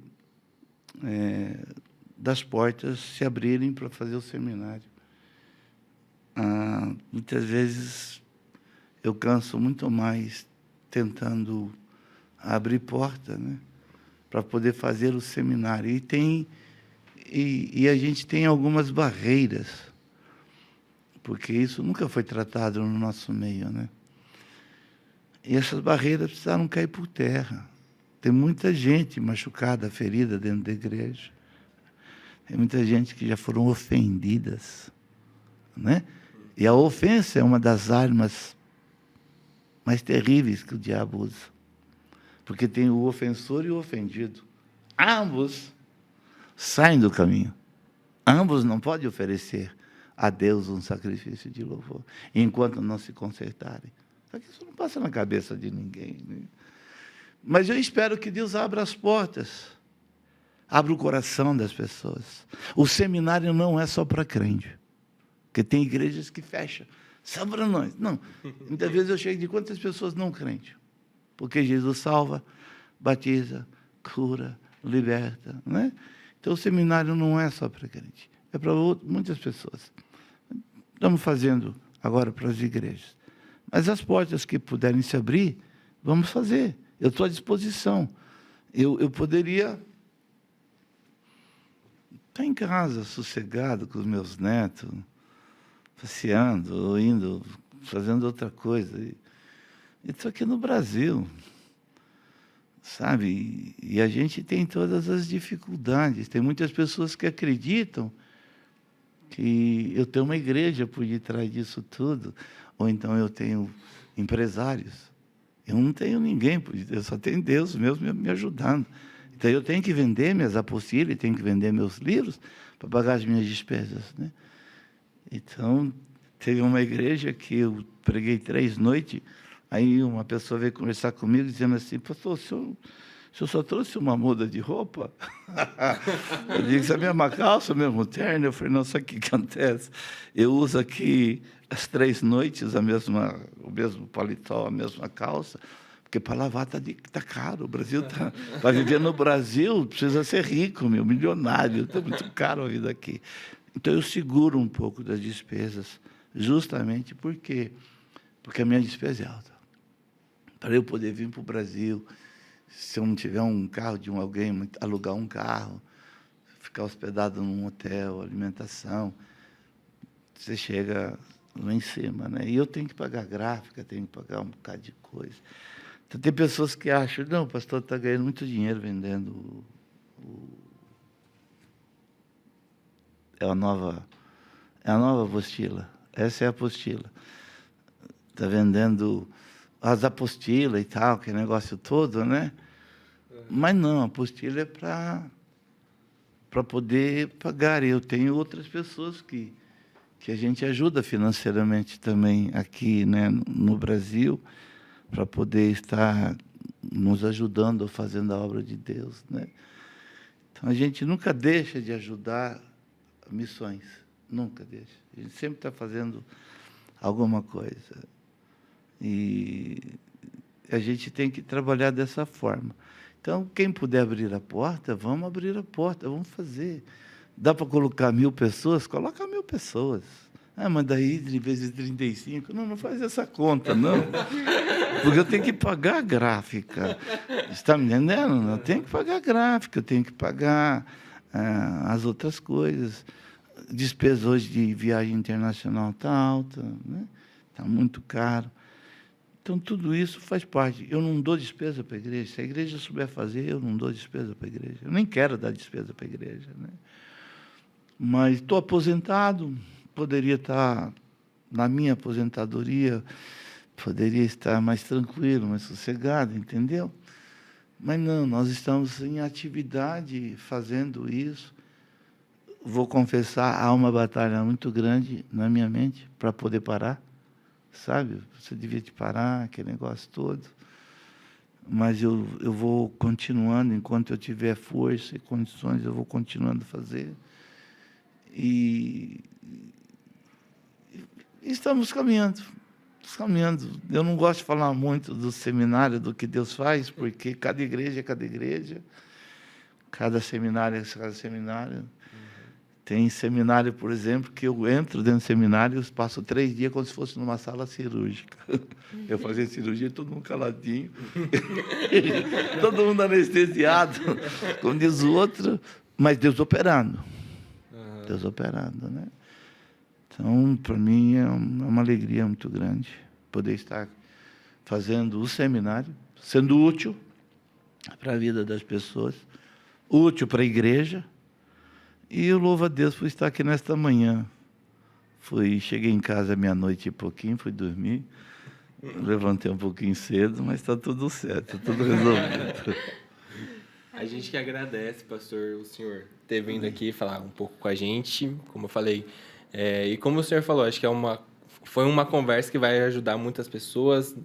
das portas se abrirem para fazer o seminário. Muitas vezes eu canso muito mais tentando abrir porta, né, para poder fazer o seminário. E a gente tem algumas barreiras, porque isso nunca foi tratado no nosso meio, né? E essas barreiras precisaram cair por terra. Tem muita gente machucada, ferida dentro da igreja. Tem muita gente que já foram ofendidas, né? E a ofensa é uma das armas mais terríveis que o diabo usa. Porque tem o ofensor e o ofendido. Ambos saem do caminho. Ambos não podem oferecer a Deus um sacrifício de louvor, enquanto não se consertarem. Só que isso não passa na cabeça de ninguém, né? Mas eu espero que Deus abra as portas, abra o coração das pessoas. O seminário não é só para crente, porque tem igrejas que fecham, só para nós. Não, muitas vezes eu chego de quantas pessoas não crentes, porque Jesus salva, batiza, cura, liberta, né? Então o seminário não é só para crente, é para muitas pessoas. Estamos fazendo agora para as igrejas. Mas as portas que puderem se abrir, vamos fazer. Eu estou à disposição. Eu poderia estar em casa, sossegado com os meus netos, passeando, ou indo, fazendo outra coisa. E estou aqui no Brasil, sabe? E a gente tem todas as dificuldades. Tem muitas pessoas que acreditam que eu tenho uma igreja por detrás disso tudo, ou então eu tenho empresários. Eu não tenho ninguém por detrás, eu só tenho Deus mesmo me ajudando. Então eu tenho que vender minhas apostilas, tenho que vender meus livros para pagar as minhas despesas, né? Então, teve uma igreja que eu preguei 3 noites, aí uma pessoa veio conversar comigo dizendo assim: pastor, o senhor só trouxe uma muda de roupa? Eu disse: isso é a mesma calça, o mesmo terno. Eu falei: não, sabe o que acontece? Eu uso aqui as 3 noites o mesmo paletó, a mesma calça, porque para lavar tá caro. O Brasil está... Para viver no Brasil, precisa ser rico, milionário. Está muito caro a vida aqui. Então, eu seguro um pouco das despesas, justamente porque a minha despesa é alta. Para eu poder vir para o Brasil, se eu não tiver um carro de alguém, alugar um carro, ficar hospedado num hotel, alimentação, você chega lá em cima, né? E eu tenho que pagar gráfica, tenho que pagar um bocado de coisa. Então, tem pessoas que acham: não, o pastor está ganhando muito dinheiro vendendo é a nova apostila. Essa é a apostila. Está vendendo as apostilas e tal, aquele negócio todo, né? Mas não, a apostila é para poder pagar. Eu tenho outras pessoas que a gente ajuda financeiramente também aqui, né, no Brasil, para poder estar nos ajudando, fazendo a obra de Deus, né? Então, a gente nunca deixa de ajudar missões, nunca deixa. A gente sempre está fazendo alguma coisa. E a gente tem que trabalhar dessa forma. Então, quem puder abrir a porta, vamos abrir a porta, vamos fazer. Dá para colocar 1000 pessoas? Coloca 1000 pessoas. Ah, mas daí, de vez de 35, não faz essa conta, não. Porque eu tenho que pagar a gráfica. Está me entendendo? Eu tenho que pagar a gráfica, eu tenho que pagar as outras coisas. Despesa hoje de viagem internacional está alta, né? Está muito caro. Então, tudo isso faz parte. Eu não dou despesa para a igreja. Se a igreja souber fazer, eu não dou despesa para a igreja. Eu nem quero dar despesa para a igreja, né? Mas estou aposentado, poderia estar na minha aposentadoria, poderia estar mais tranquilo, mais sossegado, entendeu? Mas não, nós estamos em atividade fazendo isso. Vou confessar, há uma batalha muito grande na minha mente para poder parar, sabe? Você devia te parar, aquele negócio todo. Mas eu vou continuando, enquanto eu tiver força e condições, eu vou continuando a fazer. E estamos caminhando. Eu não gosto de falar muito do seminário, do que Deus faz, porque cada igreja é cada igreja, cada seminário é cada seminário. Tem seminário, por exemplo, que eu entro dentro do seminário e passo 3 dias como se fosse numa sala cirúrgica. Eu fazia cirurgia, todo mundo caladinho, todo mundo anestesiado, como diz o outro, mas Deus operando. Deus operando, né? Então, para mim, é uma alegria muito grande poder estar fazendo o seminário, sendo útil para a vida das pessoas, útil para a igreja. E eu louvo a Deus por estar aqui nesta manhã. Cheguei em casa meia-noite e pouquinho, fui dormir, levantei um pouquinho cedo, mas está tudo certo, está tudo resolvido. A gente que agradece, pastor, o senhor ter vindo aqui falar um pouco com a gente, como eu falei. E como o senhor falou, acho que foi uma conversa que vai ajudar muitas pessoas,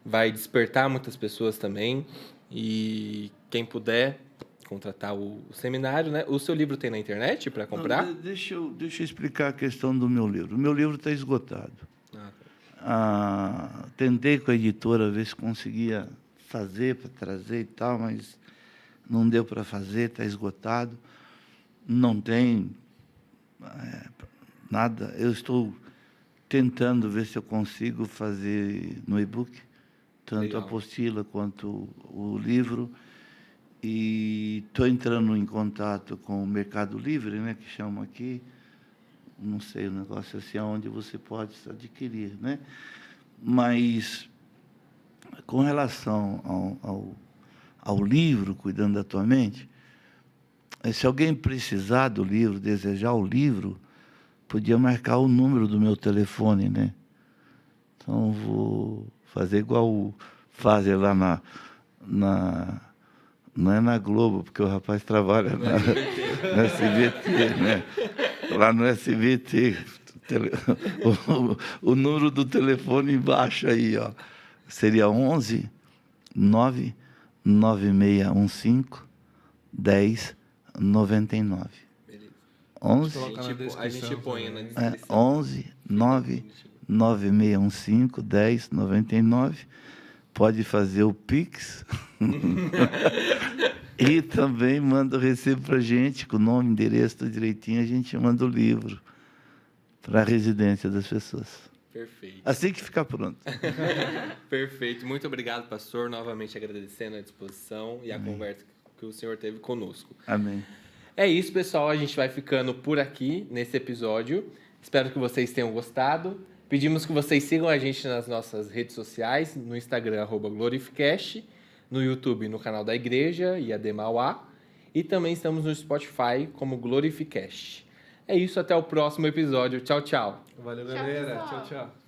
vai despertar muitas pessoas também. E quem puder contratar o seminário, né? O seu livro tem na internet para comprar? Não, deixa eu explicar a questão do meu livro. O meu livro está esgotado. Tentei com a editora ver se conseguia fazer para trazer e tal, mas não deu para fazer, está esgotado. Não tem nada. Eu estou tentando ver se eu consigo fazer no e-book, tanto Legal. a apostila quanto o livro. E estou entrando em contato com o Mercado Livre, né, que chama aqui, não sei, o negócio assim, onde você pode adquirir, né? Mas, com relação ao livro, Cuidando da Tua Mente, se alguém precisar do livro, desejar o livro, podia marcar o número do meu telefone, né? Então, vou fazer igual fazem lá não é na Globo, porque o rapaz trabalha no SBT, né? Lá no SBT, o número do telefone embaixo aí, ó, seria 11 99615 1099. Beleza. 11 A gente põe na descrição. 11 99615 1099. Pode fazer o Pix e também manda o recibo para a gente, com o nome, endereço, tudo direitinho, a gente manda o livro para a residência das pessoas. Perfeito. Assim que ficar pronto. Perfeito. Muito obrigado, pastor. Novamente agradecendo a disposição e a conversa que o senhor teve conosco. Amém. É isso, pessoal. A gente vai ficando por aqui nesse episódio. Espero que vocês tenham gostado. Pedimos que vocês sigam a gente nas nossas redes sociais, no Instagram, @glorificast, no YouTube, no canal da Igreja e Mauá, e também estamos no Spotify como Glorificast. É isso, até o próximo episódio. Tchau, tchau. Valeu, Tchau, galera. pessoal. Tchau, tchau.